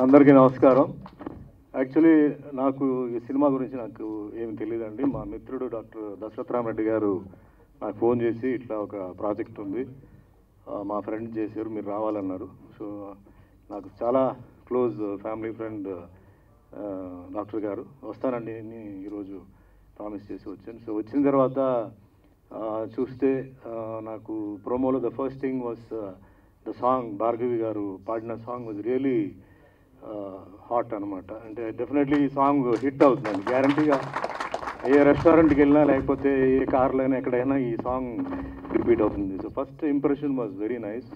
అందరికీ నమస్కారం. యాక్చువల్లీ నాకు ఈ సినిమా గురించి నాకు ఏమి తెలియదండి. మా మిత్రుడు డాక్టర్ దశరథరామరెడ్డి గారు నాకు ఫోన్ చేసి ఇట్లా ఒక ప్రాజెక్ట్ ఉంది, మా ఫ్రెండ్ చేశారు, మీరు రావాలన్నారు. సో నాకు చాలా క్లోజ్ ఫ్యామిలీ ఫ్రెండ్ డాక్టర్ గారు, వస్తానండి అని ఈరోజు ప్రామిస్ చేసి వచ్చాను. సో వచ్చిన తర్వాత చూస్తే నాకు ప్రోమోలో the first thing was the song. Bhargavi గారు పాడిన సాంగ్ వాజ్ రియలీ హాట్ అనమాట. అంటే డెఫినెట్లీ ఈ సాంగ్ హిట్ అవుతుందండి గ్యారంటీగా. ఏ రెస్టారెంట్కి వెళ్ళినా లేకపోతే ఏ కార్లో అయినా ఎక్కడైనా ఈ సాంగ్ రిపీట్ అవుతుంది. So first impression was very nice.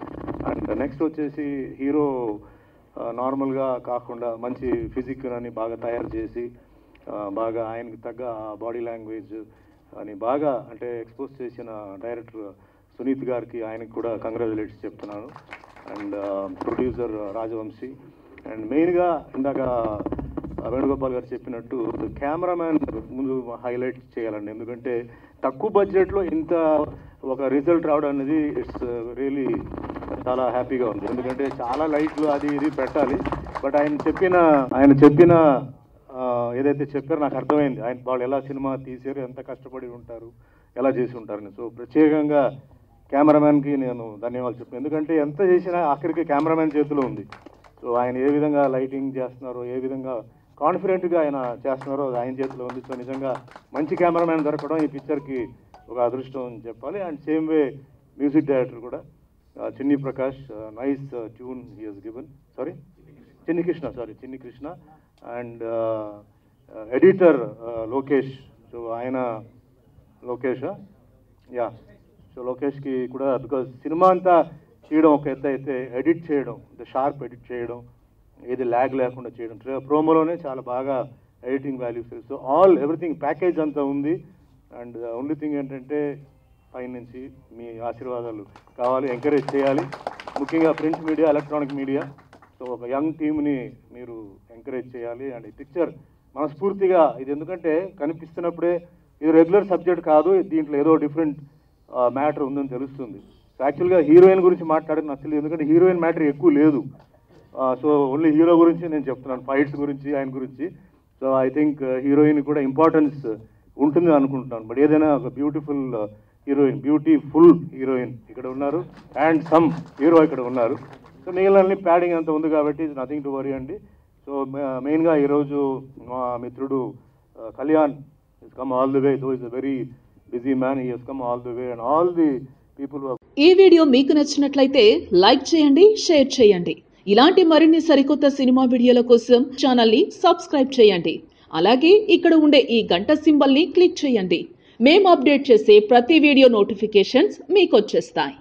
And next వచ్చేసి హీరో నార్మల్గా కాకుండా మంచి ఫిజిక్ అని బాగా తయారు చేసి బాగా ఆయనకి తగ్గ బాడీ లాంగ్వేజ్ అని బాగా అంటే ఎక్స్పోజ్ చేసిన డైరెక్టర్ సునీత్ గారికి ఆయనకి కూడా కంగ్రాచులేట్స్ చెప్తున్నాను. And producer Rajavamsi. అండ్ మెయిన్గా ఇందాక వేణుగోపాల్ గారు చెప్పినట్టు కెమెరామ్యాన్ ముందు హైలైట్ చేయాలండి. ఎందుకంటే తక్కువ బడ్జెట్లో ఇంత ఒక రిజల్ట్ రావడం అనేది ఇట్స్ రియలీ చాలా హ్యాపీగా ఉంది. ఎందుకంటే చాలా లైట్లు అది ఇది పెట్టాలి, బట్ ఆయన చెప్పిన ఏదైతే చెప్పారో నాకు అర్థమైంది. వాళ్ళు ఎలా సినిమా తీసారు, ఎంత కష్టపడి ఉంటారు, ఎలా చేసి ఉంటారని. సో ప్రత్యేకంగా కెమెరామ్యాన్కి నేను ధన్యవాదాలు చెప్పాను. ఎందుకంటే ఎంత చేసినా ఆఖరికి కెమెరామ్యాన్ చేతిలో ఉంది. సో ఆయన ఏ విధంగా లైటింగ్ చేస్తున్నారో, ఏ విధంగా కాన్ఫిడెంట్గా ఆయన చేస్తున్నారో ఆయన చేతిలో ఉంది. సో నిజంగా మంచి కెమెరామ్యాన్ దొరకడం ఈ పిక్చర్కి ఒక అదృష్టం అని చెప్పాలి. And same way music director కూడా Chinni Prakash, nice tune he has given. Chinni Krishna. And editor Lokesh. So ఆయన లోకేష్ లోకేష్కి కూడా, బికాజ్ సినిమా అంతా చేయడం ఒక ఎత్తు అయితే ఎడిట్ చేయడం, షార్ప్ ఎడిట్ చేయడం, ఏది ల్యాగ్ లేకుండా చేయడం, ప్రోమోలోనే చాలా బాగా editing values. So everything package అంతా ఉంది. అండ్ ఓన్లీ థింగ్ ఏంటంటే పైనుంచి మీ ఆశీర్వాదాలు కావాలి, ఎంకరేజ్ చేయాలి, ముఖ్యంగా print media, electronic media. So ఒక యంగ్ టీమ్ని మీరు ఎంకరేజ్ చేయాలి. అండ్ ఈ పిక్చర్ మనస్ఫూర్తిగా ఇది ఎందుకంటే కనిపిస్తున్నప్పుడే ఇది రెగ్యులర్ సబ్జెక్ట్ కాదు, దీంట్లో ఏదో డిఫరెంట్ మ్యాటర్ ఉందని తెలుస్తుంది. సో యాక్చువల్గా హీరోయిన్ గురించి మాట్లాడడం నచ్చలేదు, ఎందుకంటే హీరోయిన్ మ్యాటర్ ఎక్కువ లేదు. సో ఓన్లీ హీరో గురించి నేను చెప్తున్నాను, ఫైట్స్ గురించి, ఆయన గురించి. సో ఐ థింక్ హీరోయిన్ కూడా ఇంపార్టెన్స్ ఉంటుంది అనుకుంటున్నాను. బట్ ఏదైనా ఒక బ్యూటిఫుల్ హీరోయిన్ ఇక్కడ ఉన్నారు, అండ్ సమ్ హీరో ఇక్కడ ఉన్నారు. సో మిగిలిన ప్యాడింగ్ అంత ఉంది కాబట్టి ఇట్స్ నథింగ్ టు వరీ అండి. సో మెయిన్గా ఈరోజు మా మిత్రుడు Kalyan is come all the way. Though is a very busy man, he has come all the way. And all the people. ఈ వీడియో మీకు నచ్చినట్లయితే లైక్ చేయండి, షేర్ చేయండి. ఇలాంటి మరిన్ని సరికొత్త సినిమా వీడియోల కోసం ఛానల్ ని సబ్స్క్రైబ్ చేయండి. అలాగే ఇక్కడ ఉండే ఈ గంట సింబల్ ని క్లిక్ చేయండి. మేము అప్డేట్ చేసే ప్రతి వీడియో నోటిఫికేషన్స్ మీకు వచ్చేస్తాయి.